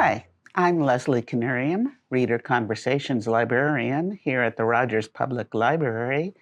Hi, I'm Lesley Canarium, Reader Conversations Librarian here at the Rogers Public Library.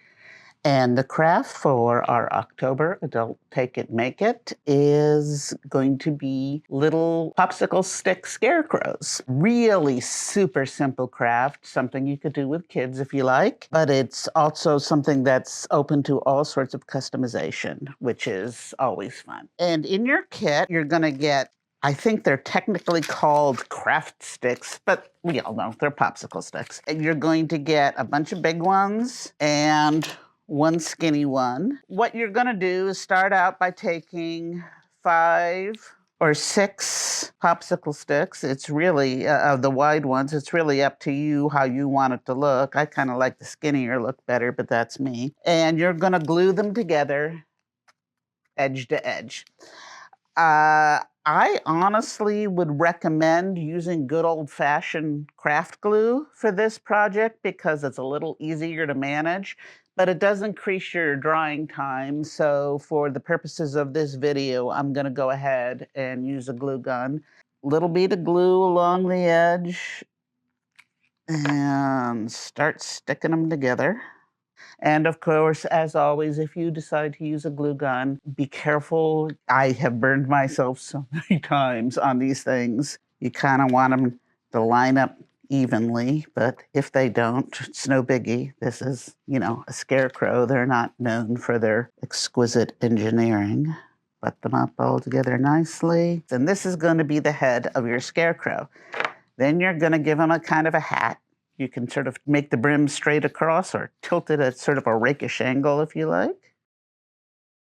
And the craft for our October Adult Take It Make It is going to be little popsicle stick scarecrows. Really super simple craft, something you could do with kids if you like, but it's also something that's open to all sorts of customization, which is always fun. And in your kit, you're going to get, I think they're technically called craft sticks, but we all know they're popsicle sticks. And you're going to get a bunch of big ones and one skinny one. What you're going to do is start out by taking 5 or 6 popsicle sticks. It's really, the wide ones, it's really up to you how you want it to look. I kind of like the skinnier look better, but that's me. And you're going to glue them together edge to edge. I honestly would recommend using good old-fashioned craft glue for this project because it's a little easier to manage, but it does increase your drying time. So for the purposes of this video, I'm going to go ahead and use a glue gun. Little bit of glue along the edge and start sticking them together. And of course, as always, if you decide to use a glue gun, be careful. I have burned myself so many times on these things. You kind of want them to line up evenly, but if they don't, it's no biggie. This is, a scarecrow. They're not known for their exquisite engineering. Put them up all together nicely. And this is going to be the head of your scarecrow. Then you're going to give them a kind of a hat. You can sort of make the brim straight across or tilt it at sort of a rakish angle if you like.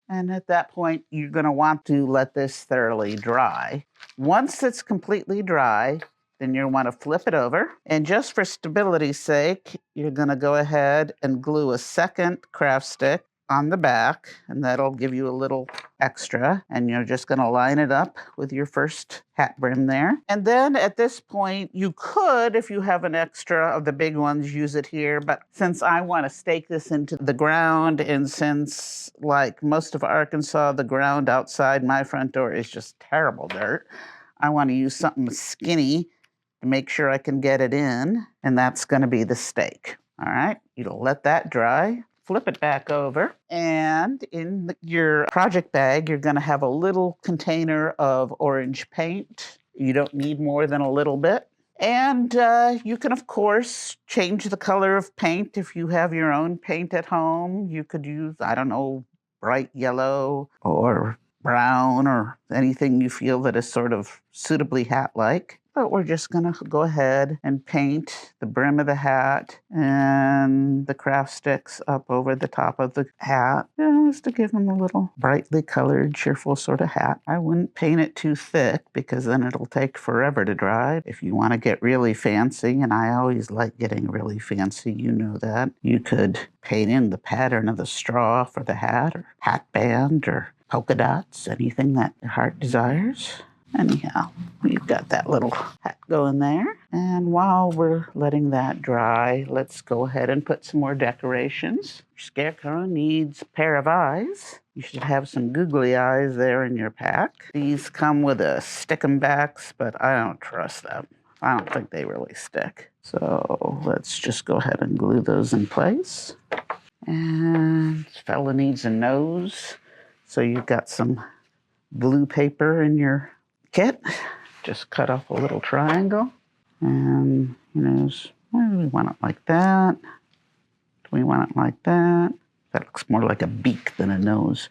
And at that point, you're going to want to let this thoroughly dry. Once it's completely dry, then you'll want to flip it over. And just for stability's sake, you're going to go ahead and glue a second craft stick on the back, and that'll give you a little extra. And you're just going to line it up with your first hat brim there. And then at this point, you could, if you have an extra of the big ones, use it here. But since I want to stake this into the ground, and since, like most of Arkansas, the ground outside my front door is just terrible dirt, I want to use something skinny to make sure I can get it in. And that's going to be the stake. All right, you'll let that dry. Flip it back over, and in your project bag, you're going to have a little container of orange paint. You don't need more than a little bit. And you can, of course, change the color of paint. If you have your own paint at home, you could use, I don't know, bright yellow or brown or anything you feel that is sort of suitably hat-like. But we're just going to go ahead and paint the brim of the hat and the craft sticks up over the top of the hat, just to give them a little brightly colored, cheerful sort of hat. I wouldn't paint it too thick because then it'll take forever to dry. If you want to get really fancy, and I always like getting really fancy, you know that, you could paint in the pattern of the straw for the hat or hat band or polka dots, anything that your heart desires. Anyhow, we've got that little hat going there. And while we're letting that dry, let's go ahead and put some more decorations. Your scarecrow needs a pair of eyes. You should have some googly eyes there in your pack. These come with a stick-em-backs, but I don't trust them. I don't think they really stick. So let's just go ahead and glue those in place. And this fella needs a nose. So you've got some blue paper in your kit. Just cut off a little triangle, and do we want it like that? Do we want it like that? That looks more like a beak than a nose.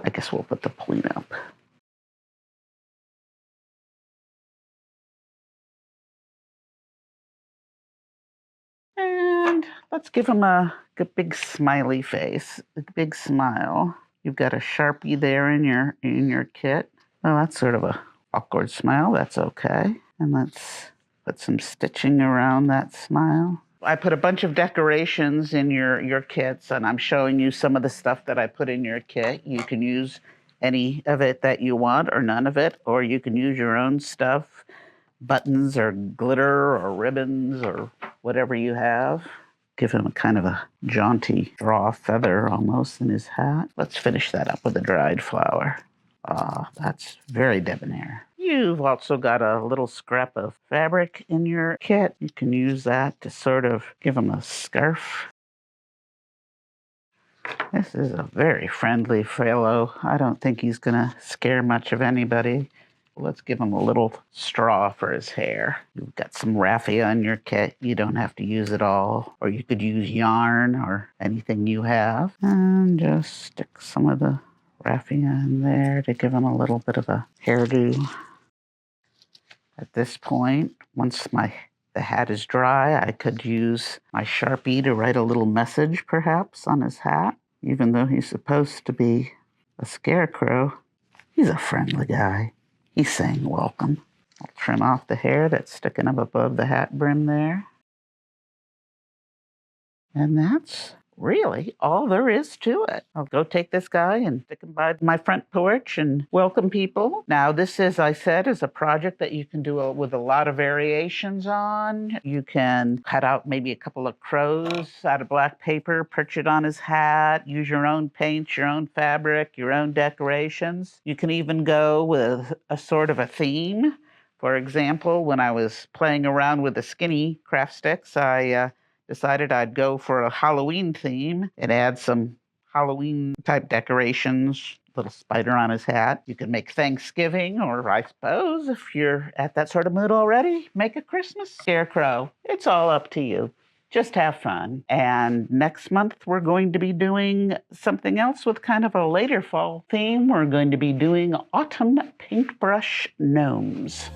I guess we'll put the point up. And let's give him a big smiley face, a big smile. You've got a Sharpie there in your kit. Well, that's sort of a awkward smile. That's okay. And let's put some stitching around that smile. I put a bunch of decorations in your kits, and I'm showing you some of the stuff that I put in your kit. You can use any of it that you want or none of it, or you can use your own stuff, buttons or glitter or ribbons or whatever you have. Give him a kind of a jaunty straw feather almost in his hat. Let's finish that up with a dried flower. Ah, that's very debonair. You've also got a little scrap of fabric in your kit. You can use that to sort of give him a scarf. This is a very friendly fellow. I don't think he's gonna scare much of anybody. Let's give him a little straw for his hair. You've got some raffia in your kit. You don't have to use it all. Or you could use yarn or anything you have. And just stick some of the raffia in there to give him a little bit of a hairdo. At this point, once the hat is dry, I could use my Sharpie to write a little message, perhaps, on his hat. Even though he's supposed to be a scarecrow, he's a friendly guy. He's saying welcome. I'll trim off the hair that's sticking up above the hat brim there. And that's really all there is to it. I'll go take this guy and stick him by my front porch and welcome people. Now, this, as I said, is a project that you can do with a lot of variations on. You can cut out maybe a couple of crows out of black paper, perch it on his hat, use your own paint, your own fabric, your own decorations. You can even go with a sort of a theme. For example, when I was playing around with the skinny craft sticks, I decided I'd go for a Halloween theme and add some Halloween type decorations, little spider on his hat. You can make Thanksgiving, or I suppose if you're at that sort of mood already, make a Christmas scarecrow. It's all up to you. Just have fun. And next month, we're going to be doing something else with kind of a later fall theme. We're going to be doing autumn paintbrush gnomes.